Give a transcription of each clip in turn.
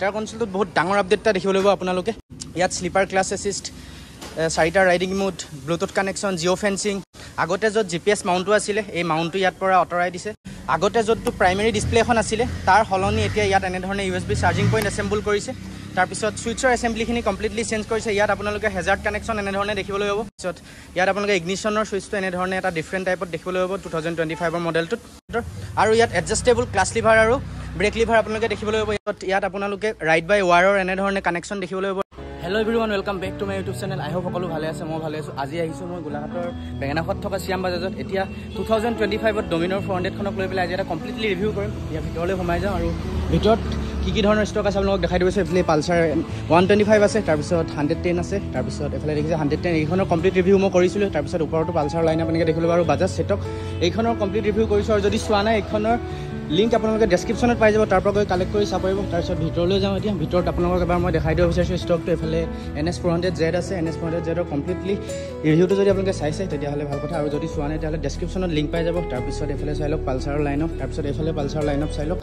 তাৰ কনসোলটোত বহুত ডাঙৰ আপডেট এটা দেখিবলৈ পাব আপোনালোকে ইয়াত স্লিপাৰ ক্লাছ এছিষ্ট চাৰিটা riding mode Bluetooth connection Jio' fencing আগতে য'ত জিপিএছ মাউণ্টটো আছিলে এই মাউণ্টটো ইয়াত পৰা আঁতৰাই দিছে আগতে য'তটো প্ৰাইমেৰী ডিছপ্লে এখন আছিলে তাৰ সলনি এতিয়া ইয়াত এনেধৰণে ইউএছবি চাৰ্জিং পইণ্ট এছেম্বল কৰিছে তাৰপিছত ছুইচৰ এছেম্বলিখিনি কমপ্লিটলি চেঞ্জ কৰিছে ইয়াত আপোনালোকে হেজাৰ্ড কানেকশ্যন এনেধৰণে দেখিবলৈ পাব পিছত ইয়াত আপোনালোকে ইগনিশ্যনৰ ছুইচটো এনেধৰণে এটা ডিফাৰেণ্ট টাইপত দেখিবলৈ পাব 2025ৰ মডেলটোত আৰু ইয়াত এডজাষ্টেবল ক্লাছ লিভাৰ আৰু ব্ৰেক লিভাৰ আপোনালোকে দেখিবলৈ পাব ইয়াত আপোনালোকে ৰাইড বাই ৱাৰৰ এনেধৰণে কানেকশ্যন দেখিবলৈ পাব hello' everyone welcome back to my YouTube channel I hope সকলো ভালে আছে মই ভালে আছোঁ আজি আহিছোঁ মই গোলাঘাটৰ বেঙেনাখত থকা শ্যাম বাজাজত এতিয়া 2025ত ডমিনৰ 400খনক লৈ পেলাই আজি এটা কমপ্লিটলি ৰিভিউ কৰিম ইয়াৰ ভিতৰলৈ সোমাই যাওঁ আৰু ভিতৰত কি ধৰণৰ ষ্টক আছে আপোনালোকক দেখাই দিব আছে এইফালে পালচাৰ 125 আছে তাৰপিছত 110 আছে তাৰপিছত এইফালে দেখিছে 110 এইখনৰ কমপ্লিট ৰিভিউ মই কৰিছিলোঁ তাৰপিছত ওপৰতো পালচাৰ লাইন আপোনালোকে দেখিবলৈ আৰু বাজাজ চেটক এইখনৰ কমপ্লিট ৰিভিউ কৰিছোঁ আৰু যদি চোৱা নাই এইখনৰ লিংক আপোনালোকে ডেছক্ৰিপশ্যনত পাই যাব তাৰ পৰা গৈ কালেক্ট কৰি চাব পাৰিব তাৰপিছত ভিতৰলৈ যাওঁ এতিয়া ভিতৰত আপোনালোকক এবাৰ মই দেখাই দিব বিচাৰিছোঁ ষ্টকটো এইফালে NS400Z আছে NS400Zৰ কমপ্লিটলি ৰিভিউটো যদি আপোনালোকে চাইছে তেতিয়াহ'লে ভাল কথা আৰু যদি চোৱা নাই তেতিয়াহ'লে ডেছক্ৰিপশ্যনত লিংক পাই যাব তাৰপিছত এইফালে চাই লওক পালচাৰৰ লাইন অফ তাৰপিছত এইফালে পালচাৰৰ লাইন অফ চাই লওক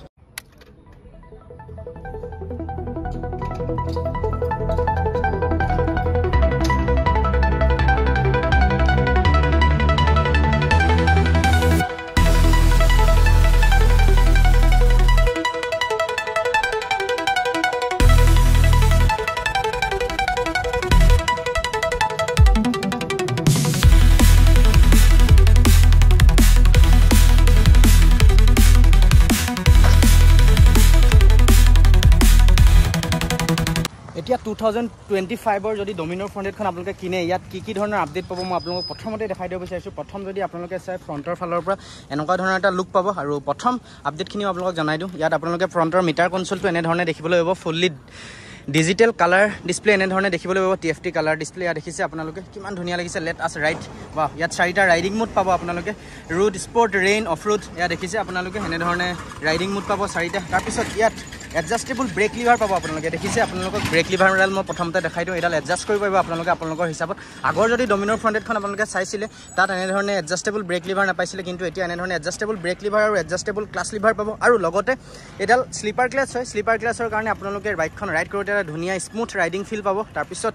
এতিয়া 2025ৰ যদি ডমিনৰ 400খন আপোনালোকে কিনে ইয়াত কি ধৰণৰ আপডেট পাব মই আপোনালোকক প্ৰথমতে দেখাই দিব বিচাৰিছোঁ প্ৰথম যদি আপোনালোকে চাই ফ্ৰণ্টৰ ফালৰ পৰা এনেকুৱা ধৰণৰ এটা লুক পাব আৰু প্ৰথম আপডেটখিনি আপোনালোকক জনাই দিওঁ ইয়াত আপোনালোকে ফ্ৰণ্টৰ মিটাৰ কনচোলটো এনেধৰণে দেখিবলৈ পাব ফুল্লি ডিজিটেল কালাৰ ডিছপ্লে এনেধৰণে দেখিবলৈ পাব TFT কালাৰ ডিছপ্লে ইয়াত দেখিছে আপোনালোকে কিমান ধুনীয়া লাগিছে লেট আছ ৰাইড বা ইয়াত চাৰিটা ৰাইডিং মোড পাব আপোনালোকে road sport rain of road ইয়াত দেখিছে আপোনালোকে এনেধৰণে ৰাইডিং মোড পাব চাৰিটা তাৰপিছত ইয়াত এডজাষ্টেবল ব্ৰেক লিভাৰ পাব আপোনালোকে দেখিছে আপোনালোকক ব্ৰেক লিভাৰডাল মই প্ৰথমতে দেখাই দিওঁ এডাল এডজাষ্ট কৰিব পাৰিব আপোনালোকে আপোনালোকৰ হিচাপত আগৰ যদি ডমিনৰ 400খন আপোনালোকে চাইছিলে তাত এনেধৰণে এডজাষ্টেবল ব্ৰেক লিভাৰ নাপাইছিলে কিন্তু এতিয়া এনেধৰণে এডজাষ্টেবল ব্ৰেক লিভাৰ আৰু এডজাষ্টেবল ক্লাছ লিভাৰ পাব আৰু লগতে এডাল স্লিপাৰ ক্লাছ হয় স্লিপাৰ ক্লাছৰ কাৰণে আপোনালোকে বাইকখন ৰাইড কৰোঁতে এটা ধুনীয়া স্মুথ ৰাইডিং ফিল পাব তাৰপিছত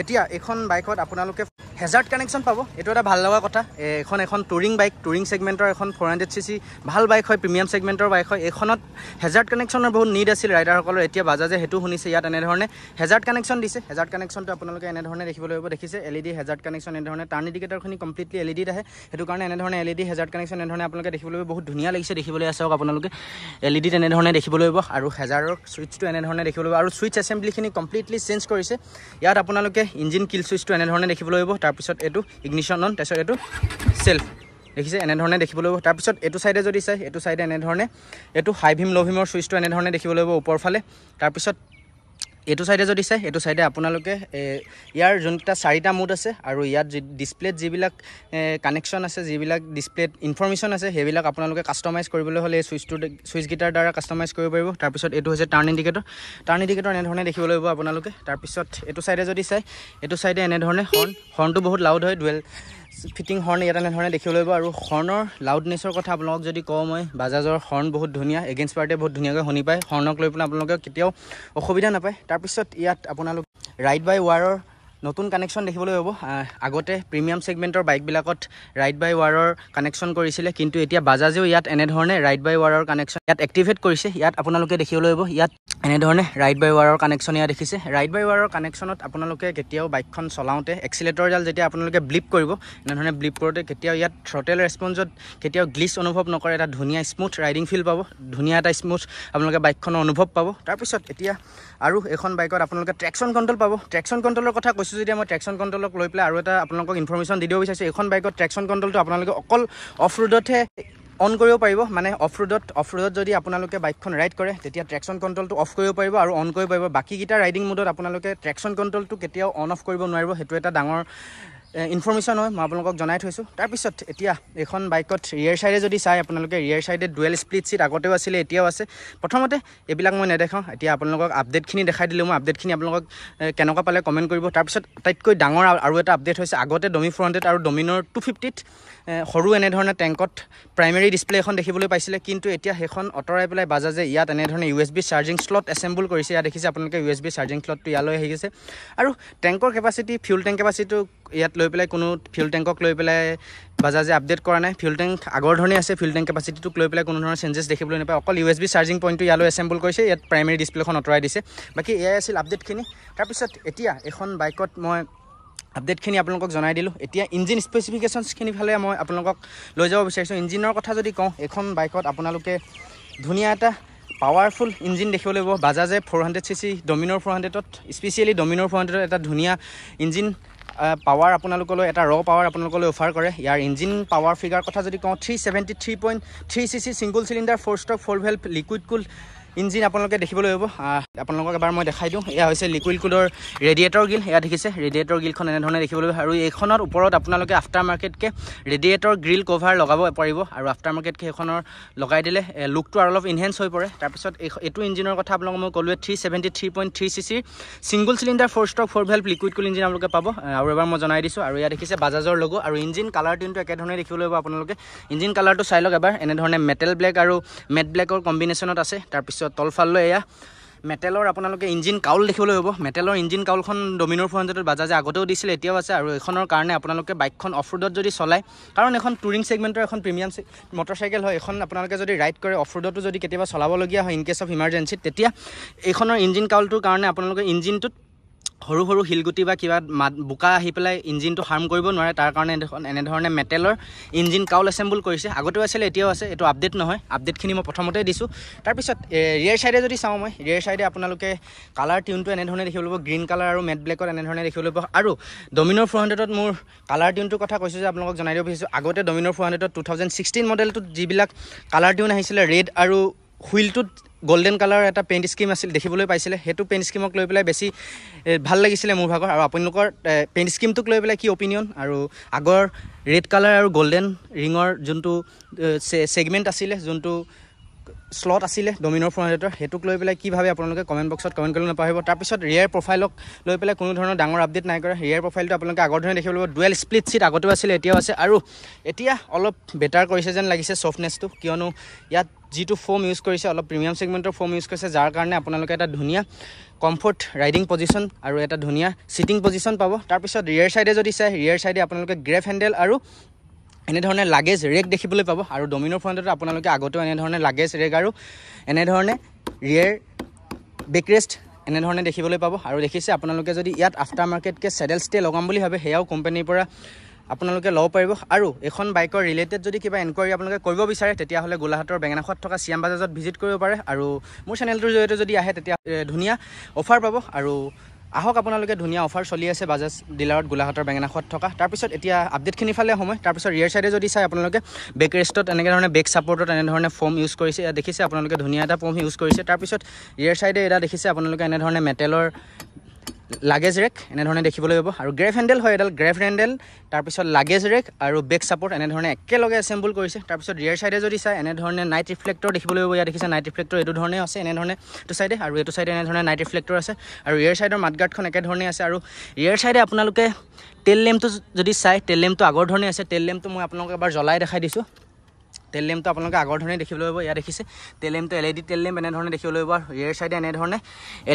এতিয়া এইখন বাইকত আপোনালোকে হেজাৰ্ড কানেকশ্যন পাব এইটো এটা ভাল লগা কথা এখন টুৰিং বাইক টুৰিং ছেগমেণ্টৰ এখন 400cc ভাল বাইক হয় প্ৰিমিয়াম ছেগমেণ্টৰ বাইক হয় এইখনত হেজাৰ্ড কানেকশ্যনৰ বহুত নিড আছিল ৰাইডাৰসকলৰ এতিয়া বাজাজে সেইটো শুনিছে ইয়াত এনেধৰণে হেজাৰ্ড কানেকশ্যন দিছে হেজাৰ্ড কানেকশ্যনটো আপোনালোকে এনেধৰণে দেখিবলৈ পাব দেখিছে LED হেজাৰ্ড কানেকশ্যন এনেধৰণে টাৰ্ণ ইণ্ডিকেটৰখিনি কমপ্লিটলি LEDত আহে সেইটো কাৰণে এনেধৰণে LED হেজাৰ্ড কানেকশ্যন এনেধৰণে আপোনালোকে দেখিবলৈ পাব বহুত ধুনীয়া লাগিছে দেখিবলৈ আছে আপোনালোকে LEDত এনেধৰণে দেখিবলৈ পাব আৰু হেজাৰৰ ছুইচটো এনেধৰণে দেখিবলৈ পাব আৰু ছুইচ এছেম্বলিখিনি কমপ্লিটলি চেঞ্জ কৰিছে ইয়াত আপোনালোকে ইঞ্জিন কিল ছুইচটো এনেধৰণে দেখিবলৈ পাব তাৰপিছত এইটো ইগনিশ্যন অন তাৰপিছত এইটো সেল্ফ দেখিছে এনেধৰণে দেখিবলৈ পাব তাৰপিছত এইটো চাইডে যদি চাই এইটো চাইডে এনেধৰণে এইটো হাই ভীম ল' ভীমৰ ছুইচটো এনেধৰণে দেখিবলৈ পাব ওপৰ ফালে তাৰপিছত এইটো চাইডে যদি চাই এইটো চাইডে আপোনালোকে ইয়াৰ যোনটা চাৰিটা মোড আছে আৰু ইয়াত ডিছপ্লেত যিবিলাক কানেকশ্যন আছে যিবিলাক ডিছপ্লেত ইনফৰমেশ্যন আছে সেইবিলাক আপোনালোকে কাষ্টমাইজ কৰিবলৈ হ'লে এই ছুইচকেইটাৰ দ্বাৰা কাষ্টমাইজ কৰিব পাৰিব তাৰপিছত এইটো হৈছে টাৰ্ণ ইণ্ডিকেটৰ এনেধৰণে দেখিবলৈ পাব আপোনালোকে তাৰপিছত এইটো চাইডে যদি চাই এইটো চাইডে এনেধৰণে হৰ্ণটো বহুত লাউড হয় ডুৱেল ফিটিং হৰ্ণ ইয়াত এনেধৰণে দেখিবলৈ পাব আৰু হৰ্ণৰ লাউডনেছৰ কথা আপোনালোকক যদি কওঁ মই বাজাজৰ হৰ্ণ বহুত ধুনীয়া এগেইনষ্ট পাৰ্টিয়ে বহুত ধুনীয়াকৈ শুনি পায় হৰ্ণক লৈ পেলাই আপোনালোকে কেতিয়াও অসুবিধা নাপায় তাৰপিছত ইয়াত আপোনালোক ৰাইড বাই ৱাৰৰ নতুন কানেকশ্যন দেখিবলৈ পাব আগতে প্ৰিমিয়াম ছেগমেণ্টৰ বাইকবিলাকত ৰাইড বাই ৱাৰৰ কানেকশ্যন কৰিছিলে কিন্তু এতিয়া বাজাজেও ইয়াত এনেধৰণে ৰাইড বাই ৱাৰৰ কানেকশ্যন ইয়াত এক্টিভেট কৰিছে ইয়াত আপোনালোকে দেখিবলৈ পাব ইয়াত এনেধৰণে ৰাইড বাই ৱাৰৰ কানেকশ্যন ইয়াত দেখিছে ৰাইড বাই ৱাৰৰ কানেকশ্যনত আপোনালোকে কেতিয়াও বাইকখন চলাওঁতে এক্সিলেটৰডাল যেতিয়া আপোনালোকে ব্লিপ কৰিব এনেধৰণে ব্লিপ কৰোঁতে কেতিয়াও ইয়াত থ্ৰটেল ৰেছপঞ্চত কেতিয়াও গ্লিচ অনুভৱ নকৰে এটা ধুনীয়া স্মুথ ৰাইডিং ফিল পাব ধুনীয়া এটা স্মুথ আপোনালোকে বাইকখনৰ অনুভৱ পাব তাৰপিছত এতিয়া আৰু এখন বাইকত আপোনালোকে ট্ৰেকশ্যন কণ্ট্ৰল পাব ট্ৰেকশ্যন কণ্ট্ৰলৰ কথা কৈছোঁ যেতিয়া মই ট্ৰেকশ্যন কণ্ট্ৰলক লৈ পেলাই আৰু এটা আপোনালোকক ইনফৰমেশ্যন দি দিব বিচাৰিছোঁ এইখন বাইকত ট্ৰেকশ্যন কণ্ট্ৰলটো আপোনালোকে অকল অফ ৰোডতহে অন কৰিব পাৰিব মানে অফ ৰোডত যদি আপোনালোকে বাইকখন ৰাইড কৰে তেতিয়া ট্ৰেকশ্যন কণ্ট্ৰলটো অফ কৰিব পাৰিব আৰু অন কৰিব পাৰিব বাকীকেইটা ৰাইডিং মোডত আপোনালোকে ট্ৰেকশ্যন কণ্ট্ৰলটো কেতিয়াও অন অফ কৰিব নোৱাৰিব সেইটো এটা ডাঙৰ ইনফৰমেশ্যন হয় মই আপোনালোকক জনাই থৈছোঁ তাৰপিছত এতিয়া এইখন বাইকত ৰিয়েৰ চাইডে যদি চাই আপোনালোকে ৰিয়েৰ চাইডে ডুৱেল স্প্লিট ছিট আগতেও আছিলে এতিয়াও আছে প্ৰথমতে এইবিলাক মই নেদেখাওঁ এতিয়া আপোনালোকক আপডেটখিনি দেখাই দিলোঁ মই আপডেটখিনি আপোনালোকক কেনেকুৱা পালে কমেণ্ট কৰিব তাৰপিছত আটাইতকৈ ডাঙৰ আৰু এটা আপডেট হৈছে আগতে ডমি 400 আৰু ডমিনৰ 250ত সৰু এনেধৰণে টেংকত প্ৰাইমেৰী ডিছপ্লে এখন দেখিবলৈ পাইছিলে কিন্তু এতিয়া সেইখন অঁতৰাই পেলাই বাজাজে ইয়াত এনেধৰণে USB চাৰ্জিং স্লট এছেম্বল কৰিছে ইয়াত দেখিছে আপোনালোকে USB চাৰ্জিং স্লটটো ইয়ালৈ আহি গৈছে আৰু টেংকৰ কেপাচিটি ফিউল টেংক কেপাচিটিটো ইয়াত লৈ পেলাই কোনো ফিউল টেংকক লৈ পেলাই বাজাজে আপডেট কৰা নাই ফিউল টেংক আগৰ ধৰণে আছে ফিউল টেংক কেপাচিটিটোক লৈ পেলাই কোনো ধৰণৰ চেঞ্জেছ দেখিবলৈ নাপায় অকল USB চাৰ্জিং পইণ্টটো ইয়ালৈ এছেম্বল কৰিছে ইয়াত প্ৰাইমেৰী ডিছপ্লেখন অঁতৰাই দিছে বাকী এয়াই আছিল আপডেটখিনি তাৰপিছত এতিয়া এখন বাইকত মই আপডেটখিনি আপোনালোকক জনাই দিলোঁ এতিয়া ইঞ্জিন স্পেচিফিকেশ্যনছখিনি ফালে মই আপোনালোকক লৈ যাব বিচাৰিছোঁ ইঞ্জিনৰ কথা যদি কওঁ এখন বাইকত আপোনালোকে ধুনীয়া এটা পাৱাৰফুল ইঞ্জিন দেখিবলৈ পাব বাজাজে 400cc ডমিনৰ 400ত স্পেচিয়েলি ডমিনৰ 400ত এটা ধুনীয়া ইঞ্জিন পাৱাৰ আপোনালোকলৈ এটা ৰ পাৱাৰ আপোনালোকলৈ অফাৰ কৰে ইয়াৰ ইঞ্জিন পাৱাৰ ফিগাৰ কথা যদি কওঁ 373.3cc single cylinder 4 stock 4 valve liquid কুল ইঞ্জিন আপোনালোকে দেখিবলৈ পাব আপোনালোকক এবাৰ মই দেখাই দিওঁ এয়া হৈছে লিকুইড কুলৰ ৰেডিয়েটৰ গিল এয়া দেখিছে ৰেডিয়েটৰ গিলখন এনেধৰণে দেখিবলৈ পাব আৰু এইখনৰ ওপৰত আপোনালোকে আফটাৰ মাৰ্কেটকৈ ৰেডিয়েটৰ গ্ৰিল কভাৰ লগাব পাৰিব আৰু আফটাৰ মাৰ্কেটকৈ সেইখনৰ লগাই দিলে লুকটো আৰু অলপ ইনহেঞ্চ হৈ পৰে তাৰপিছত এইটো ইঞ্জিনৰ কথা আপোনালোকক মই ক'লোৱে 373.3cc single cylinder 4 stock 4 valve liquid কুল ইঞ্জিন আপোনালোকে পাব আৰু এবাৰ মই জনাই দিছোঁ আৰু ইয়াত দেখিছে বাজাজৰ লগো আৰু ইঞ্জিন কালাৰ টিনটো একেধৰণে দেখিবলৈ পাব আপোনালোকে ইঞ্জিন কালাৰটো চাই লওক এবাৰ এনেধৰণে মেটেল ব্লেক আৰু মেট ব্লেকৰ কম্বিনেশ্যনত আছে তাৰপিছত তলফাললৈ এয়া মেটেলৰ আপোনালোকে ইঞ্জিন কাউল দেখিবলৈ পাব মেটেলৰ ইঞ্জিন কাউলখন ডমিনৰ 400ত বাজাজে আগতেও দিছিলে এতিয়াও আছে আৰু এইখনৰ কাৰণে আপোনালোকে বাইকখন অফ ৰোডত যদি চলায় কাৰণ এখন টুৰিং ছেগমেণ্টৰ এখন প্ৰিমিয়াম মটৰচাইকেল হয় এখন আপোনালোকে যদি ৰাইড কৰে অফ ৰোডতো যদি কেতিয়াবা চলাবলগীয়া হয় ইন কেছ অফ ইমাৰ্জেঞ্চিত তেতিয়া এইখনৰ ইঞ্জিন কাউলটোৰ কাৰণে আপোনালোকে ইঞ্জিনটোত সৰু সৰু শিলগুটি বা কিবা বোকা আহি পেলাই ইঞ্জিনটো হাৰ্ম কৰিব নোৱাৰে তাৰ কাৰণে এনেধৰণে মেটেলৰ ইঞ্জিন কাউল এছেম্বল কৰিছে আগতেও আছিলে এতিয়াও আছে এইটো আপডেট নহয় আপডেটখিনি মই প্ৰথমতেই দিছোঁ তাৰপিছত ৰিয়েৰ ছাইডে যদি চাওঁ মই ৰিয়েৰ ছাইডে আপোনালোকে কালাৰ টিউনটো এনেধৰণে দেখিবলৈ পাব গ্ৰীণ কালাৰ আৰু মেট ব্লেকত এনেধৰণে দেখিবলৈ পাব আৰু ডমিনৰ 400ত মোৰ কালাৰ টিউনটোৰ কথা কৈছোঁ যে আপোনালোকক জনাই দিব বিচাৰিছোঁ আগতে ডমিনৰ 400ত 2016 মডেলটোত যিবিলাক কালাৰ টিউন আহিছিলে ৰেড আৰু হুইলটোত গোল্ডেন কালাৰ এটা পেইণ্ট স্কিম আছিল দেখিবলৈ পাইছিলে সেইটো পেইণ্ট স্কিমক লৈ পেলাই বেছি ভাল লাগিছিলে মোৰ ভাগৰ আৰু আপোনালোকৰ পেইণ্ট স্কিমটোক লৈ পেলাই কি অপিনিয়ন আৰু আগৰ ৰেড কালাৰ আৰু গোল্ডেন ৰিঙৰ যোনটো ছেগমেণ্ট আছিলে যোনটো স্লট আছিলে ডমিনৰ 400ৰ সেইটোক লৈ পেলাই কি ভাবে আপোনালোকে কমেণ্ট বক্সত কমেণ্ট কৰিব নাপাহৰিব তাৰপিছত ৰিয়েৰ প্ৰফাইলক লৈ পেলাই কোনো ধৰণৰ ডাঙৰ আপডেট নাই কৰা ৰিয়েৰ প্ৰফাইলটো আপোনালোকে আগৰ ধৰণে দেখিবলৈ পাব ডুৱেল স্প্লিট ছিট আগতেও আছিলে এতিয়াও আছে আৰু এতিয়া অলপ বেটাৰ কৰিছে যেন লাগিছে ছফ্টনেছটো কিয়নো ইয়াত যিটো ফোম ইউজ কৰিছে অলপ প্ৰিমিয়াম ছেগমেণ্টৰ ফোম ইউজ কৰিছে যাৰ কাৰণে আপোনালোকে এটা ধুনীয়া কমফৰ্ট ৰাইডিং পজিশ্যন আৰু এটা ধুনীয়া ছিটিং পজিশ্যন পাব তাৰপিছত ৰিয়েৰ ছাইডে যদি চাই ৰিয়েৰ ছাইডে আপোনালোকে গ্ৰেপ হেণ্ডেল আৰু এনেধৰণে লাগেজ ৰেক দেখিবলৈ পাব আৰু ডমিনৰ 400ত আপোনালোকে আগতেও এনেধৰণে লাগেজ ৰেক আৰু এনেধৰণে ৰিয়েৰ বেকৰেষ্ট এনেধৰণে দেখিবলৈ পাব আৰু দেখিছে আপোনালোকে যদি ইয়াত আফটাৰ মাৰ্কেটকৈ চেডেল ষ্টে লগাম বুলি ভাবে সেয়াও কোম্পানীৰ পৰা আপোনালোকে ল'ব পাৰিব আৰু এখন বাইকৰ ৰিলেটেড যদি কিবা এনকুৱাৰী আপোনালোকে কৰিব বিচাৰে তেতিয়াহ'লে গোলাঘাটৰ বেঙেনাখোৱাত থকা চিয়াম বাজাজত ভিজিট কৰিব পাৰে আৰু মোৰ চেনেলটোৰ জৰিয়তে যদি আহে তেতিয়া ধুনীয়া অফাৰ পাব আৰু আহক আপোনালোকে ধুনীয়া অফাৰ চলি আছে বাজাজ ডিলাৰত গোলাঘাটৰ বেঙেনাখোৱাত থকা তাৰপিছত এতিয়া আপডেটখিনি ফালে সময় তাৰপিছত ৰিয়েৰ ছাইডে যদি চাই আপোনালোকে বেক ৰেষ্টত এনেকৈ ধৰণে বেক ছাপৰ্টত এনেধৰণে ফোম ইউজ কৰিছে ইয়াত দেখিছে আপোনালোকে ধুনীয়া এটা ফোম ইউজ কৰিছে তাৰপিছত ৰিয়েৰ ছাইডে এটা দেখিছে আপোনালোকে এনেধৰণে মেটেলৰ লাগেজ ৰেক এনেধৰণে দেখিবলৈ পাব আৰু গ্ৰেফ হেণ্ডেল হয় এডাল গ্ৰেফ হেণ্ডেল তাৰপিছত লাগেজ ৰেক আৰু বেক ছাপৰ্ট এনেধৰণে একেলগে এছেম্বল কৰিছে তাৰপিছত ৰিয়েৰ ছাইডে যদি চাই এনেধৰণে নাইট ৰিফ্লেক্টৰ দেখিবলৈ পাব ইয়াত দেখিছে নাইট ৰিফ্লেক্টৰ এইটো ধৰণে আছে এনেধৰণে এইটো ছাইডে আৰু এইটো ছাইডে এনেধৰণে নাইট ৰিফ্লেক্টৰ আছে আৰু ৰিয়েৰ ছাইডৰ মাডগাৰ্ডখন একেধৰণে আছে আৰু ৰিয়েৰ ছাইডে আপোনালোকে টেইল লেম্পটো যদি চাই টেইল লেম্পটো আগৰ ধৰণে আছে টেইল লেম্পটো মই আপোনালোকক এবাৰ জ্বলাই দেখাই দিছোঁ টেইল লেম্পটো আপোনালোকে আগৰ ধৰণে দেখিবলৈ পাব ইয়াত দেখিছে টেইল লেম্পটো LED টেইল লেম্প এনেধৰণে দেখিবলৈ পাব আৰু ৰিয়েৰ ছাইডে এনেধৰণে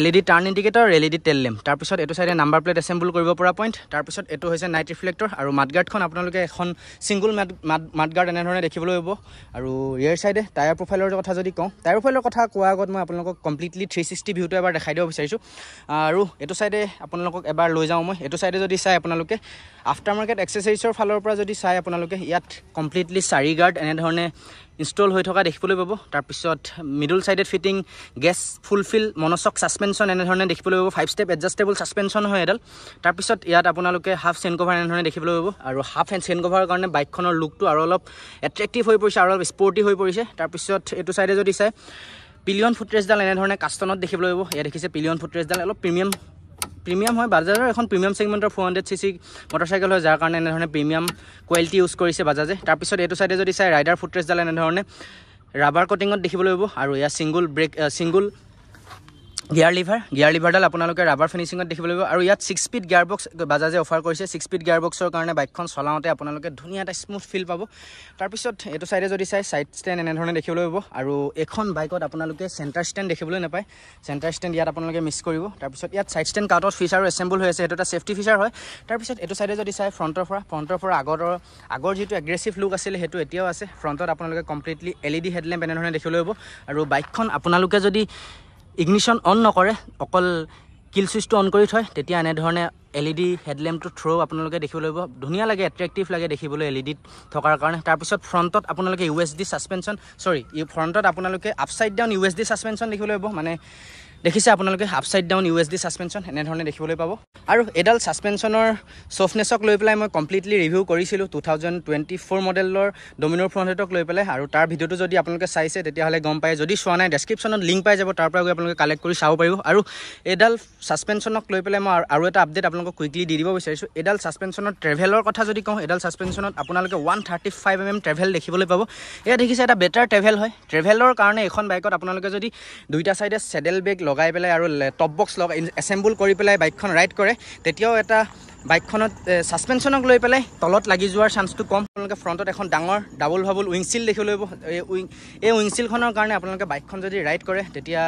LED টাৰ্ণ ইণ্ডিকেটৰ LED টেইল লেম্প তাৰপিছত এইটো ছাইডে নাম্বাৰ প্লেট এছেম্বল কৰিব পৰা পইণ্ট তাৰপিছত এইটো হৈছে নাইট ৰিফ্লেক্টৰ আৰু মাডগাৰ্ডখন আপোনালোকে এখন ছিংগুল মাডগাৰ্ড এনেধৰণে দেখিবলৈ পাব আৰু ৰিয়েৰ ছাইডে টায়াৰ প্ৰফাইলৰ কথা যদি কওঁ টায়াৰ প্ৰফাইলৰ কথা কোৱাৰ আগত মই আপোনালোকক কমপ্লিটলি 360 ভিউটো এবাৰ দেখাই দিব বিচাৰিছোঁ আৰু এইটো ছাইডে আপোনালোকক এবাৰ লৈ যাওঁ মই এইটো ছাইডে যদি চাই আপোনালোকে আফটাৰ মাৰ্কেট এক্সেছৰিজৰ ফালৰ পৰা যদি চাই আপোনালোকে ইয়াত কমপ্লিটলি 4 গাৰ্ড এনেধৰণে ইনষ্টল হৈ থকা দেখিবলৈ পাব তাৰপিছত middle sided fitting gas fulfil monoshock suspension এনেধৰণে দেখিবলৈ পাব 5 ষ্টেপ এডজাষ্টেবল ছাছপেনশ্যন হয় এডাল তাৰপিছত ইয়াত আপোনালোকে হাফ চেইন কভাৰ এনেধৰণে দেখিবলৈ পাব আৰু হাফ এণ্ড চেইন কভাৰৰ কাৰণে বাইকখনৰ লুকটো আৰু অলপ এট্ৰেক্টিভ হৈ পৰিছে আৰু অলপ স্পৰ্টি হৈ পৰিছে তাৰপিছত এইটো ছাইডে যদি চাই পিলিয়ন ফুটৰেষ্টডাল এনেধৰণে কাষ্টনত দেখিবলৈ পাব ইয়াত দেখিছে পিলিয়ন ফুটৰেষ্টডাল অলপ প্ৰিমিয়াম হয় বাজাজৰ এখন প্ৰিমিয়াম ছেগমেণ্টৰ 400cc মটৰচাইকেল হয় যাৰ কাৰণে এনেধৰণে প্ৰিমিয়াম কোৱালিটি ইউজ কৰিছে বাজাজে তাৰপিছত এইটো ছাইডে যদি চাই ৰাইডাৰ ফুটৰেষ্টডাল এনেধৰণে ৰাবাৰ কটিঙত দেখিবলৈ পাব আৰু ইয়াত ছিংগুল গিয়াৰ লিভাৰডাল আপোনালোকে ৰাবাৰ ফিনিচিঙত দেখিবলৈ পাব আৰু ইয়াত 6 স্পীড গিয়াৰ বক্স বাজাজে অফাৰ কৰিছে 6 স্পীড গিয়াৰ বক্সৰ কাৰণে বাইকখন চলাওঁতে আপোনালোকে ধুনীয়া এটা স্মুথ ফিল পাব তাৰপিছত এইটো সাইডে যদি চাই সাইড ষ্টেণ্ড এনেধৰণে দেখিবলৈ পাব আৰু এখন বাইকত আপোনালোকে চেণ্টাৰ ষ্টেণ্ড দেখিবলৈ নাপায় চেণ্টাৰ ষ্টেণ্ড ইয়াত আপোনালোকে মিছ কৰিব তাৰপিছত ইয়াত সাইড ষ্টেণ্ড কাউটত ফিচাৰো এছেম্বল হৈ আছে এইটো এটা সেফটি ফিচাৰ হয় তাৰপিছত এইটো সাইডে যদি চাই ফ্ৰণ্টৰ পৰা আগৰ যিটো এগ্ৰেছিভ লুক আছিল সেইটো এতিয়াও আছে ফ্ৰণ্টত আপোনালোকে কমপ্লিটলি LED হেডলেম্প এনেধৰণে দেখিবলৈ পাব আৰু বাইকখন আপোনালোকে যদি ইগনিশ্যন অন নকৰে অকল কিল সুইচটো অন কৰি থয় তেতিয়া এনেধৰণে LED হেডলেম্পটো থ্ৰো আপোনালোকে দেখিবলৈ পাব ধুনীয়া লাগে এট্ৰেক্টিভ লাগে দেখিবলৈ LED থকাৰ কাৰণে তাৰপিছত ফ্ৰণ্টত আপোনালোকে USD সাসপেনশন ফ্ৰণ্টত আপোনালোকে আপসাইড ডাউন USD সাসপেনশন দেখিবলৈ পাব মানে দেখিছে আপোনালোকে আপসাইড ডাউন USD সাসপেনশন এনেধৰণে দেখিবলৈ পাব আৰু এডাল সাসপেনশনৰ সফটনেছক লৈ পেলাই মই কমপ্লিটলি ৰিভিউ কৰিছিলোঁ 2024 মডেলৰ ডমিনৰ ফ্ৰণ্টেটক লৈ পেলাই আৰু তাৰ ভিডিঅ'টো যদি আপোনালোকে চাইছে তেতিয়াহ'লে গম পায় যদি চোৱা নাই ডেছক্ৰিপশ্যনত লিংক পাই যাব তাৰ পৰা গৈ আপোনালোকে কালেক্ট কৰি চাব পাৰিব আৰু এডাল সাসপেনশনক লৈ পেলাই মই আৰু এটা আপডেট আপোনালোকক কুইকলি দি দিব বিচাৰিছোঁ এডাল সাসপেনশনৰ ট্ৰেভেলৰ কথা যদি কওঁ এডাল সাসপেনশনত আপোনালোকে 135 mm ট্ৰেভেল দেখিবলৈ পাব এয়া দেখিছে এটা বেটাৰ ট্ৰেভেল হয় ট্ৰেভেলৰ কাৰণে এখন বাইকত আপোনালোকে যদি দুইটা সাইডে সেডেল বেগ লগাই পেলাই আৰু টপ বক্স লগাই এছেম্বল কৰি পেলাই বাইকখন ৰাইড কৰে তেতিয়াও এটা বাইকখনত সাসপেনশনক লৈ পেলাই তলত লাগি যোৱাৰ চান্সটো কম আপোনালোকে ফ্ৰণ্টত এখন ডাঙৰ ডাবল ভাবল উইংচিল দেখিবলৈ পাব এই উইংচিলখনৰ কাৰণে আপোনালোকে বাইকখন যদি ৰাইড কৰে তেতিয়া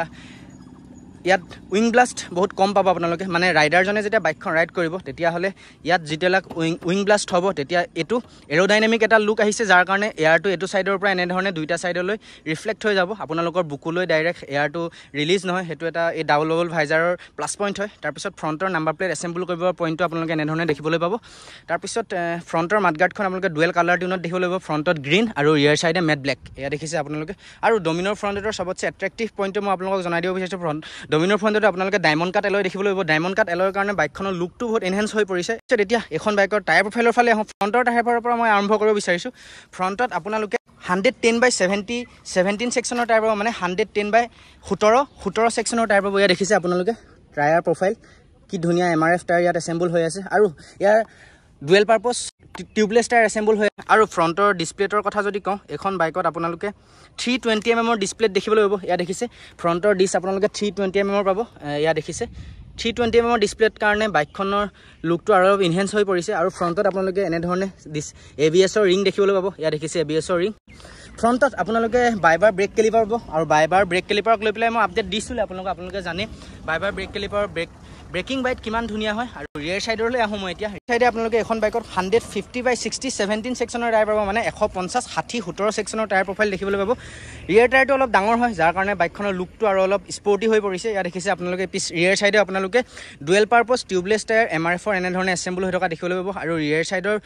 ইয়াত উইং ব্লাষ্ট বহুত কম পাব আপোনালোকে মানে ৰাইডাৰজনে যেতিয়া বাইকখন ৰাইড কৰিব তেতিয়াহ'লে ইয়াত যেতিয়ালৈকে উইং ব্লাষ্ট হ'ব তেতিয়া এইটো এৰোডাইনামিক এটা লুক আহিছে যাৰ কাৰণে এয়াৰটো এইটো সাইডৰ পৰা এনেধৰণে দুইটা সাইডলৈ ৰিফ্লেক্ট হৈ যাব আপোনালোকৰ বুকুলৈ ডাইৰেক্ট এয়াৰটো ৰিলিজ নহয় সেইটো এটা এই ডাবল ডাবল ভাইজাৰৰ প্লাছ পইণ্ট হয় তাৰপিছত ফ্ৰণ্টৰ নাম্বাৰ প্লেট এছেম্বল কৰিবৰ পইণ্টটো আপোনালোকে এনেধৰণে দেখিবলৈ পাব তাৰপিছত ফ্ৰণ্টৰ মাডগাৰ্ডখন আপোনালোকে ডুৱেল কালাৰ টিউনত দেখিবলৈ পাব ফ্ৰণ্টত গ্ৰীণ আৰু ৰিয়াৰ সাইডে মেট ব্লেক এয়া দেখিছে আপোনালোকে আৰু ডমিনৰ ফ্ৰণ্টেটৰ চবতছে এট্ৰেক্টিভ পইণ্টটো মই আপোনালোকক জনাই দিব বিচাৰিছোঁ ডমিনৰ ফ্ৰণ্টত আপোনালোকে ডায়মণ্ড কাট এলয় দেখিবলৈ পাব ডায়মণ্ড কাট এলয়ৰ কাৰণে বাইকখনৰ লুকটো বহুত এনহেন্স হৈ পৰিছে তেতিয়া এখন বাইকৰ টায়াৰ প্ৰফাইলৰ ফালে আহোঁ ফ্ৰণ্টৰ টায়াৰৰ পৰা মই আৰম্ভ কৰিব বিচাৰিছোঁ ফ্ৰণ্টত আপোনালোকে 110/17 ছেকশ্যনৰ টায়াৰ পাব মানে 110/17 ছেকশ্যনৰ টায়াৰ পাব এয়া দেখিছে আপোনালোকে টায়াৰ প্ৰফাইল কি ধুনীয়া MRF টায়াৰ ইয়াত এছেম্বল হৈ আছে আৰু ইয়াৰ dual purpose tubeless tyre assemble হৈ আৰু ফ্ৰণ্টৰ ডিছপ্লেটৰ কথা যদি কওঁ এখন বাইকত আপোনালোকে 320 mm ডিছপ্লেট দেখিবলৈ পাব এয়া দেখিছে ফ্ৰণ্টৰ ডিছ আপোনালোকে 320 mm পাব এয়া দেখিছে 320 mm ডিছপ্লেট কাৰণে বাইকখনৰ লুকটো আৰু অলপ ইনহেন্স হৈ পৰিছে আৰু ফ্ৰণ্টত আপোনালোকে এনেধৰণে ABS-ৰ ৰিং দেখিবলৈ পাব এয়া দেখিছে ABS-ৰ ৰিং ফ্ৰণ্টত আপোনালোকে বাইবাৰ ব্ৰেক কেলিপাৰ পাব আৰু বাইবাৰ ব্ৰেক কেলিপাৰক লৈ পেলাই মই আপডেট দিছিলোঁ আপোনালোকে জানে Bieber brake calliper breaking bite কিমান ধুনীয়া হয় আৰু ৰিয়াৰ সাইডলৈ আহোঁ মই এতিয়া সাইডে আপোনালোকে এখন বাইকত 150/60/17 ছেকশ্যনৰ টায়াৰ পাব মানে 150/60/17 ছেকশ্যনৰ টায়াৰ প্ৰফাইল দেখিবলৈ পাব ৰিয়াৰ টায়াৰটো অলপ ডাঙৰ হয় যাৰ কাৰণে বাইকখনৰ লুকটো আৰু অলপ স্পৰ্টি হৈ পৰিছে ইয়াত দেখিছে আপোনালোকে ৰিয়াৰ সাইডে আপোনালোকে ডুৱেল পাৰপজ টিউবলেছ টায়াৰ MRF-ৰ এনেধৰণে এছেম্বল হৈ থকা দেখিবলৈ পাব আৰু ৰিয়াৰ সাইডৰ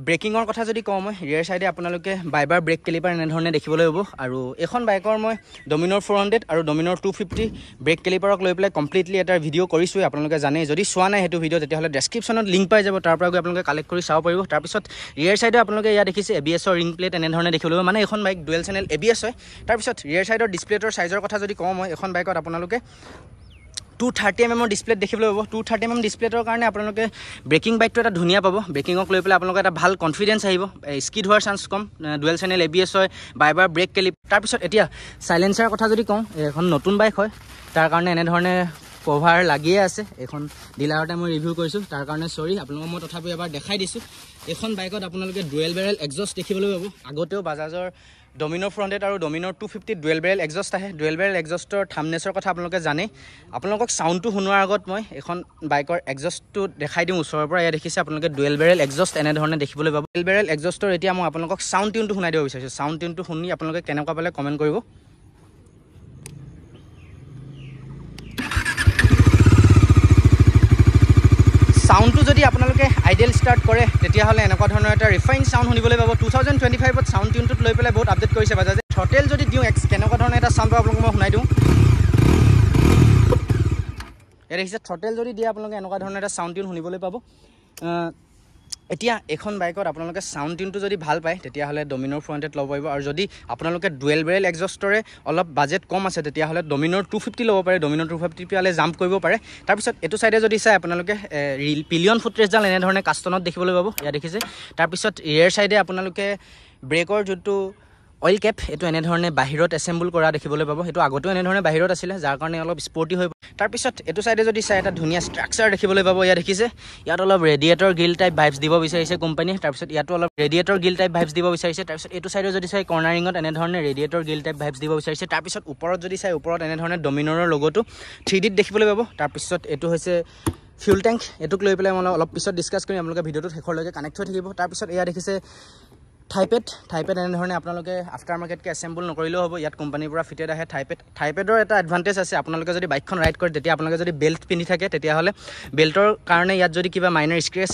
ব্ৰেকিঙৰ কথা যদি কওঁ মই ৰিয়াৰ সাইডে আপোনালোকে বাইবাৰ ব্ৰেক কেলিপাৰ এনেধৰণে দেখিবলৈ পাব আৰু এখন বাইকৰ মই ডমিনৰ 400 আৰু ডমিনৰ 250 ব্ৰেক কেলিপাৰক লৈ পেলাই কমপ্লিটলি এটা ভিডিঅ' কৰিছোঁ আপোনালোকে জানে যদি চোৱা নাই সেইটো ভিডিঅ' তেতিয়াহ'লে ডেছক্ৰিপশ্যনত লিংক পাই যাব তাৰ পৰা গৈ আপোনালোকে কালেক্ট কৰি চাব পাৰিব তাৰপিছত ৰিয়াৰ সাইডে আপোনালোকে ইয়াত দেখিছে ABS-ৰ ৰিং প্লেট এনেধৰণে দেখিবলৈ পাব মানে এখন বাইক ডুৱেল চেনেল ABS হয় তাৰপিছত ৰিয়াৰ সাইডৰ ডিছপ্লেটৰ চাইজৰ কথা যদি কওঁ মই এখন বাইকত আপোনালোকে 230 mm ডিছপ্লেট দেখিবলৈ পাব 230 mm ডিছপ্লেটৰ কাৰণে আপোনালোকে ব্ৰেকিং বাইকটো এটা ধুনীয়া পাব ব্ৰেকিঙক লৈ পেলাই আপোনালোকে এটা ভাল কনফিডেঞ্চ আহিব স্কিড হোৱাৰ চান্স কম ডুৱেল চেনেল ABS হয় বাইবাৰ ব্ৰেক কেলিপ তাৰপিছত এতিয়া চাইলেঞ্চাৰৰ কথা যদি কওঁ এখন নতুন বাইক হয় তাৰ কাৰণে এনেধৰণে কভাৰ লাগিয়ে আছে এখন ডিলাৰতে মই ৰিভিউ কৰিছোঁ তাৰ কাৰণে চৰি আপোনালোকক মই তথাপিও এবাৰ দেখাই দিছোঁ এখন বাইকত আপোনালোকে ডুৱেল বেৰেল এক্সজষ্ট দেখিবলৈ পাব আগতেও বাজাজৰ ডমিনৰ ফ্ৰণ্টেট আৰু ডমিনৰ 250 ডুৱেল বেৰেল এক্সজষ্ট আহে ডুৱেল বেৰেল এক্সজষ্টৰ থামনেছৰ কথা আপোনালোকে জানে আপোনালোকক চাউণ্ডটো শুনোৱাৰ আগত মই এখন বাইকৰ এক্সজষ্টটো দেখাই দিওঁ ওচৰৰ পৰা এয়া দেখিছে আপোনালোকে ডুৱেল বেৰেল এক্সজষ্ট এনেধৰণে দেখিবলৈ পাব ডুৱেল বেৰেল এক্সজষ্টৰ এতিয়া মই আপোনালোকক চাউণ্ড টিউনটো শুনাই দিব বিচাৰিছোঁ চাউণ্ড টিউনটো শুনি আপোনালোকে কেনেকুৱা পালে কমেণ্ট কৰিব সাউন্ডটো যদি আপোনালোকে আইডিয়েল ষ্টাৰ্ট কৰে তেতিয়াহ'লে এনেকুৱা ধৰণৰ এটা ৰিফাইন সাউন্ড শুনিবলৈ পাব 2025ত সাউন্ড টিউনটোত লৈ পেলাই বহুত আপডেট কৰিছে বাজাজে থ্ৰটেল যদি দিওঁ কেনেকুৱা ধৰণৰ এটা সাউন্ড পাব আপোনালোকক মই শুনাই দিওঁ এয়া দেখিছে থ্ৰটেল যদি দিয়ে আপোনালোকে এনেকুৱা ধৰণৰ এটা সাউন্ড টিউন শুনিবলৈ পাব এতিয়া এখন বাইকত আপোনালোকে সাউন্ড টিউনটো যদি ভাল পায় তেতিয়াহ'লে ডমিনৰ ফ্ৰণ্টেট ল'ব পাৰিব আৰু যদি আপোনালোকে ডুৱেল বেৰেল এক্সজষ্টৰে অলপ বাজেট কম আছে তেতিয়াহ'লে ডমিনৰ 250 ল'ব পাৰে ডমিনৰ 250 পালে জাম্প কৰিব পাৰে তাৰপিছত এইটো সাইডে যদি চাই আপোনালোকে পিলিয়ন ফুটৰেষ্টডাল এনেধৰণে কাষ্টনত দেখিবলৈ পাব এয়া দেখিছে তাৰপিছত ৰিয়াৰ সাইডে আপোনালোকে ব্ৰেকৰ যোনটো অইল কেপ এইটো এনেধৰণে বাহিৰত এছেম্বল কৰা দেখিবলৈ পাব এইটো আগতেও এনেধৰণে বাহিৰত আছিলে যাৰ কাৰণে অলপ স্পৰ্টি হৈ তাৰপিছত এইটো চাইডে যদি চাই এটা ধুনীয়া ষ্ট্ৰাকচাৰ দেখিবলৈ পাব ইয়াত দেখিছে ইয়াত অলপ ৰেডিয়েটৰ গিল টাইপ ভাইবছ দিব বিচাৰিছে কোম্পানীয়ে তাৰপিছত ইয়াতো অলপ ৰেডিয়েটৰ গিল টাইপ ভাইবছ দিব বিচাৰিছে তাৰপিছত এইটো চাইডে যদি চাই কৰ্নাৰিঙত এনেধৰণে ৰেডিয়েটৰ গিল টাইপ ভাইবছ দিব বিচাৰিছে তাৰপিছত ওপৰত যদি চাই ওপৰত এনেধৰণে ডমিনৰৰ লগোটো 3Dত দেখিবলৈ পাব তাৰপিছত এইটো হৈছে ফিউল টেংক এইটোক লৈ পেলাই মই অলপ পিছত ডিছকাছ কৰিম আপোনালোকে ভিডিঅ'টো শেষৰলৈকে কানেক্ট হৈ থাকিব তাৰপিছত এয়া দেখিছে থাইপেড এনেধৰণে আপোনালোকে আফটাৰ মাৰ্কেটকৈ এছেম্বল নকৰিলেও হ'ব ইয়াত কোম্পানীৰ পৰা ফিটেড আহে থাইপেডৰ এটা এডভান্টেজ আছে আপোনালোকে যদি বাইকখন ৰাইড কৰে তেতিয়া আপোনালোকে যদি বেল্ট পিন্ধি থাকে তেতিয়াহ'লে বেল্টৰ কাৰণে ইয়াত যদি কিবা মাইনৰ স্ক্ৰেচ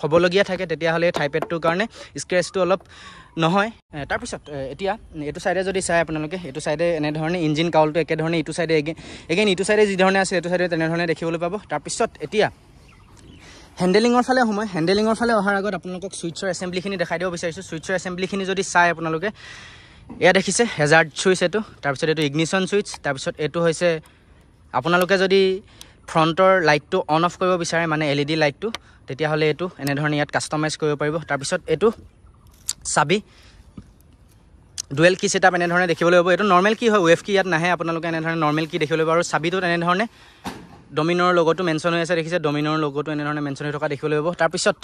হ'বলগীয়া থাকে তেতিয়াহ'লে থাইপেডটোৰ কাৰণে স্ক্ৰেচটো অলপ নহয় তাৰপিছত এতিয়া এইটো চাইডে যদি চাই আপোনালোকে এইটো চাইডে এনেধৰণে ইঞ্জিন কাউলটো একেধৰণে ইটো চাইডে এগেইন ইটো চাইডে যিধৰণে আছে এইটো চাইডে তেনেধৰণে দেখিবলৈ পাব তাৰপিছত এতিয়া হেণ্ডেলিঙৰ ফালে সময় হেণ্ডেলিঙৰ ফালে অহাৰ আগত আপোনালোকক ছুইটছৰ এছেম্বলিখিনি দেখাই দিব বিচাৰিছোঁ ছুইটছৰ এছেম্বলিখিনি যদি চাই আপোনালোকে এয়া দেখিছে হেজাৰ্ড ছুইচ এইটো তাৰপিছত এইটো ইগনিশ্যন ছুইচ তাৰপিছত এইটো হৈছে আপোনালোকে যদি ফ্ৰণ্টৰ লাইটটো অন অফ কৰিব বিচাৰে মানে LED লাইটটো তেতিয়াহ'লে এইটো এনেধৰণে ইয়াত কাষ্টমাইজ কৰিব পাৰিব তাৰপিছত এইটো চাবি ডুৱেল কি ছেটআপ এনেধৰণে দেখিবলৈ পাব এইটো নৰ্মেল কি হয় ৱেভ কি ইয়াত নাহে আপোনালোকে এনেধৰণে নৰ্মেল কি দেখিবলৈ পাব আৰু চাবিটোত এনেধৰণে ডমিনৰ লগোটো মেনশ্যন হৈ আছে দেখিছে ডমিনৰ লগোটো এনেধৰণে মেনশ্যন হৈ থকা দেখিবলৈ পাব তাৰপিছত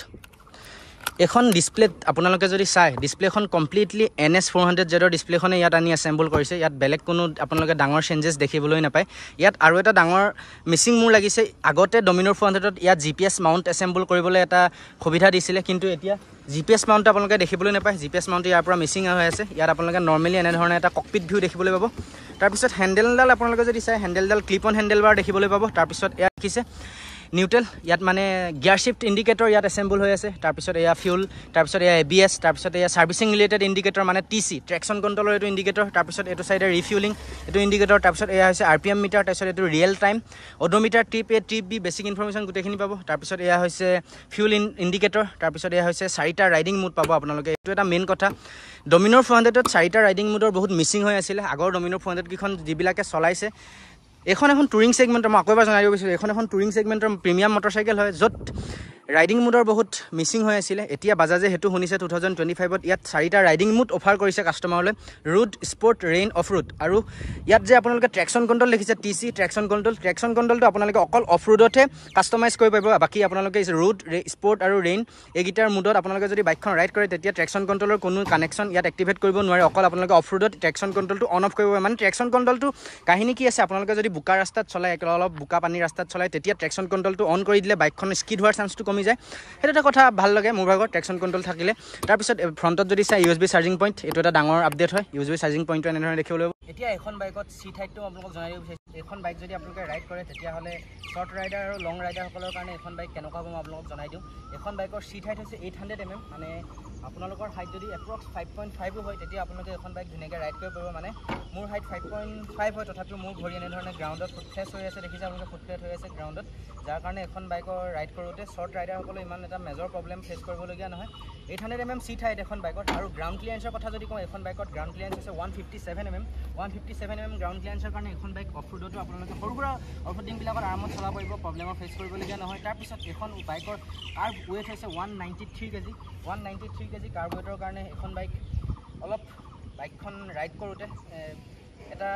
এখন ডিছপ্লেত আপোনালোকে যদি চাই ডিছপ্লেখন কমপ্লিটলি NS 400Zৰ ডিছপ্লেখনে ইয়াত আনি এছেম্বল কৰিছে ইয়াত বেলেগ কোনো আপোনালোকে ডাঙৰ চেঞ্জেছ দেখিবলৈ নাপায় ইয়াত আৰু এটা ডাঙৰ মিচিং মোৰ লাগিছে আগতে ডমিনৰ 400ত ইয়াত GPS মাউণ্ট এছেম্বল কৰিবলৈ এটা সুবিধা দিছিলে কিন্তু এতিয়া GPS মাউণ্ট আপোনালোকে দেখিবলৈ নাপায় GPS মাউণ্ট ইয়াৰ পৰা মিচিং হৈ আছে ইয়াত আপোনালোকে নৰ্মেলি এনেধৰণে এটা ককপিট ভিউ দেখিবলৈ পাব তাৰপিছত হেণ্ডেলডাল আপোনালোকে যদি চাই হেণ্ডেলডাল ক্লিপ অন হেণ্ডেল বাৰ দেখিবলৈ পাব তাৰপিছত এয়া দেখিছে নিউট্ৰেল ইয়াত মানে গিয়াৰ শিফ্ট ইণ্ডিকেটৰ ইয়াত এছেম্বল হৈ আছে তাৰপিছত এয়া ফিউল তাৰপিছত এয়া ABS তাৰপিছত এয়া ছাৰ্ভিচিং ৰিলেটেড ইণ্ডিকেটৰ মানে TC ট্ৰেকশ্যন কণ্ট্ৰলৰ এইটো ইণ্ডিকেটৰ তাৰপিছত এইটো চাইডে ৰিফিউলিং এইটো ইণ্ডিকেটৰ তাৰপিছত এয়া হৈছে RPM মিটাৰ তাৰপিছত এইটো real time odometer trip A trip B basic information গোটেইখিনি পাব তাৰপিছত এয়া হৈছে ফিউল ইণ্ডিকেটৰ তাৰপিছত এয়া হৈছে 4টা ৰাইডিং মুড পাব আপোনালোকে এইটো এটা মেইন কথা ডমিনৰ 400ত 4টা ৰাইডিং মুডৰ বহুত মিচিং হৈ আছিলে আগৰ ডমিনৰ 400 কেইখন যিবিলাকে চলাইছে এখন টুৰিং ছেগমেণ্টৰ মই আকৌ এবাৰ জনাই দিব বিচাৰিছোঁ এখন টুৰিং ছেগমেণ্টৰ প্ৰিমিয়াম মটৰচাইকেল হয় য'ত ৰাইডিং মুডৰ বহুত মিচিং হৈ আছিলে এতিয়া বাজাজে সেইটো শুনিছে 2025ত ইয়াত 4টা ৰাইডিং মুড অফাৰ কৰিছে কাষ্টমাৰলৈ road sport rain off road আৰু ইয়াত যে আপোনালোকে ট্ৰেকশ্যন কণ্ট্ৰল দেখিছে TC ট্ৰেকশ্যন কণ্ট্ৰলটো আপোনালোকে অকল অফ ৰুডতহে কাষ্টমাইজ কৰিব পাৰিব বাকী আপোনালোকে ৰুড স্পৰ্ট আৰু ৰেইন এইকেইটাৰ মুডত আপোনালোকে যদি বাইকখন ৰাইড কৰে তেতিয়া ট্ৰেকশ্যন কণ্ট্ৰলৰ কোনো কানেকশ্যন ইয়াত এক্টিভেট কৰিব নোৱাৰে অকল আপোনালোকে অফ ৰুডত ট্ৰেকশ্যন কণ্ট্ৰলটো অন অফ কৰিব পাৰে মানে ট্ৰেকশ্যন কণ্ট্ৰলটো কাহিনী কি আছে আপোনালোকে যদি বোকা ৰাস্তাত চলাই অলপ বোকা পানী ৰাস্তাত চলাই তেতিয়া ট্ৰেকশ্যন কণ্ট্ৰলটো অন কৰি দিলে বাইকখন স্কিড হোৱাৰ চান্সটো কমি যায় সেইটো এটা কথা ভাল লাগে মোৰ ভাগত ট্ৰেকশ্যন কণ্ট্ৰল থাকিলে তাৰপিছত ফ্ৰণ্টত যদি চাই USB চাৰ্জিং পইণ্ট এইটো এটা ডাঙৰ আপডেট হয় USB চাৰ্জিং পইণ্টটো এনেধৰণে দেখিবলৈ পাব এতিয়া এখন বাইকত চিট হাইটটো আপোনালোকক জনাই দিব বিচাৰিছোঁ এখন বাইক যদি আপোনালোকে ৰাইড কৰে তেতিয়াহ'লে শ্বৰ্ট ৰাইডাৰ আৰু লং ৰাইডাৰসকলৰ কাৰণে এখন বাইক কেনেকুৱা হ'ব মই আপোনালোকক জনাই দিওঁ এখন বাইকৰ চিট হাইট হৈছে 800 mm মানে আপোনালোকৰ হাইট যদি এপ্ৰক্স 5.5 হয় তেতিয়া আপোনালোকে এখন বাইক ধুনীয়াকৈ ৰাইড কৰিব পাৰিব মানে মোৰ হাইট 5.5 হয় তথাপিও মোৰ ভৰি এনেধৰণে গ্ৰাউণ্ডত ফুটফ্লেছ হৈ আছে দেখিছে আপোনালোকে ফুটফ্লেট হৈ আছে গ্ৰাউণ্ডত যাৰ কাৰণে এখন বাইকৰ ৰাইড কৰোঁতে শ্বৰ্ট ৰাইডাৰসকলে ইমান এটা মেজৰ প্ৰব্লেম ফেচ কৰিবলগীয়া নহয় 800 mm চিট হাইট এখন বাইকত আৰু গ্ৰাউণ্ড ক্লিয়াৰেঞ্চৰ কথা যদি কওঁ এখন বাইকত গ্ৰাউণ্ড ক্লিয়াৰেঞ্চ হৈছে 157 mm 157 mm গ্ৰাউণ্ড ক্লিয়াৰেঞ্চৰ কাৰণে এখন বাইক অফ ৰোডতো আপোনালোকে সৰু সুৰা অফ ৰোডিংবিলাকত আৰামত চলাব পাৰিব প্ৰব্লেমৰ ফেচ কৰিবলগীয়া নহয় তাৰপিছত এখন বাইকৰ কাৰ্ব ৱেইট হৈছে 193 kg 193 kg কাৰ্ব ৱেইটৰ কাৰণে এখন বাইক অলপ বাইকখন ৰাইড কৰোঁতে এটা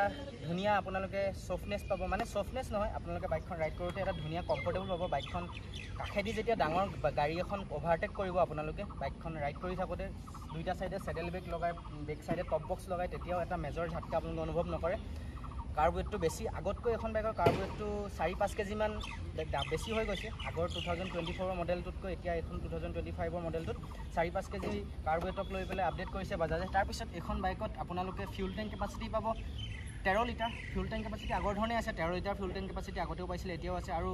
ধুনীয়া আপোনালোকে ছফনেছ পাব মানে ছফনেছ নহয় আপোনালোকে বাইকখন ৰাইড কৰোঁতে এটা ধুনীয়া কমফৰ্টেবল পাব বাইকখন কাষেদি যেতিয়া ডাঙৰ গাড়ী এখন অভাৰটেক কৰিব আপোনালোকে বাইকখন ৰাইড কৰি থাকোঁতে দুইটা চাইডে চেডেল বেগ লগাই বেক চাইডে টপ বক্স লগাই তেতিয়াও এটা মেজৰ ঝাটকা আপোনালোকে অনুভৱ নকৰে কাৰ্ব ৱেইটটো বেছি আগতকৈ এখন বাইকৰ কাৰ্ব ৱেইটটো 4-5 কেজিমান বেছি হৈ গৈছে আগৰ 2024 মডেলটোতকৈ এতিয়া এখন 2025 মডেলটোত 4-5 কেজি কাৰ্ব ৱেইটক লৈ পেলাই আপডেট কৰিছে বাজাজে তাৰপিছত এখন বাইকত আপোনালোকে ফিউল টেংক কেপাচিটি পাব 13 লিটাৰ ফিউল টেংক কেপাচিটি আগৰ ধৰণে আছে 13 লিটাৰ ফিউল টেংক কেপাচিটি আগতেও পাইছিলে এতিয়াও আছে আৰু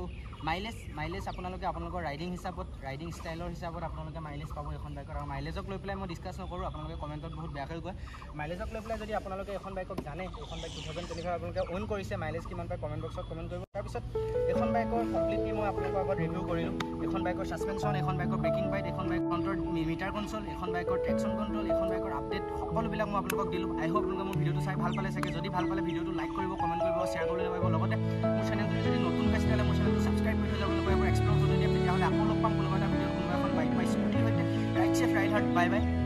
মাইলেজ আপোনালোকে আপোনালোকৰ ৰাইডিং হিচাপত ৰাইডিং ষ্টাইলৰ হিচাপত আপোনালোকে মাইলেজ পাব এখন বাইকৰ আৰু মাইলেজক লৈ পেলাই মই ডিছকাছ নকৰোঁ আপোনালোকে কমেণ্টত বহুত বেয়াকৈ কয় মাইলেজক লৈ পেলাই যদি আপোনালোকে এখন বাইকক জানে এখন বাইক 2025 আপোনালোকে অন কৰিছে মাইলেজ কিমান পায় কমেণ্ট বক্সত কমেণ্ট কৰিব তাৰপিছত এখন বাইকৰ কমপ্লিটলি মই আপোনালোকৰ আগত ৰিভিউ কৰিলোঁ এখন বাইকৰ ছাছপেনশ্যন এখন বাইকৰ ব্ৰেকিং পাইট এখন বাইক ফ্ৰণ্টৰ মিটাৰ কনচল এখন বাইকৰ ট্ৰেকশ্যন কণ্ট্ৰল এখন বাইকৰ আপডেট সকলোবিলাক মই আপোনালোকক দিলোঁ আই হোপ আপোনালোকে মোৰ ভিডিঅ'টো চাই ভাল পালে চাগে যদি ভাল পালে ভিডিঅ'টো লাইক কৰিব কমেণ্ট কৰিব শ্বেয়াৰ কৰিবলৈ নাপাব লগতে মোৰ চেনেলটো যদি নতুন পাইছে তেতিয়াহ'লে মোৰ চেনেলটো ছাবস্ক্ৰাইব কৰি থৈ যাব নাপাব এক্সপ্ল'ৰ কৰি দিয়ে তেতিয়াহ'লে আকৌ লগ পাম কোনোবা এটা ভিডিঅ'ত কোনোবা এখন বাইক বা স্কুটিৰ সৈতে ride safe ride hard bye বাই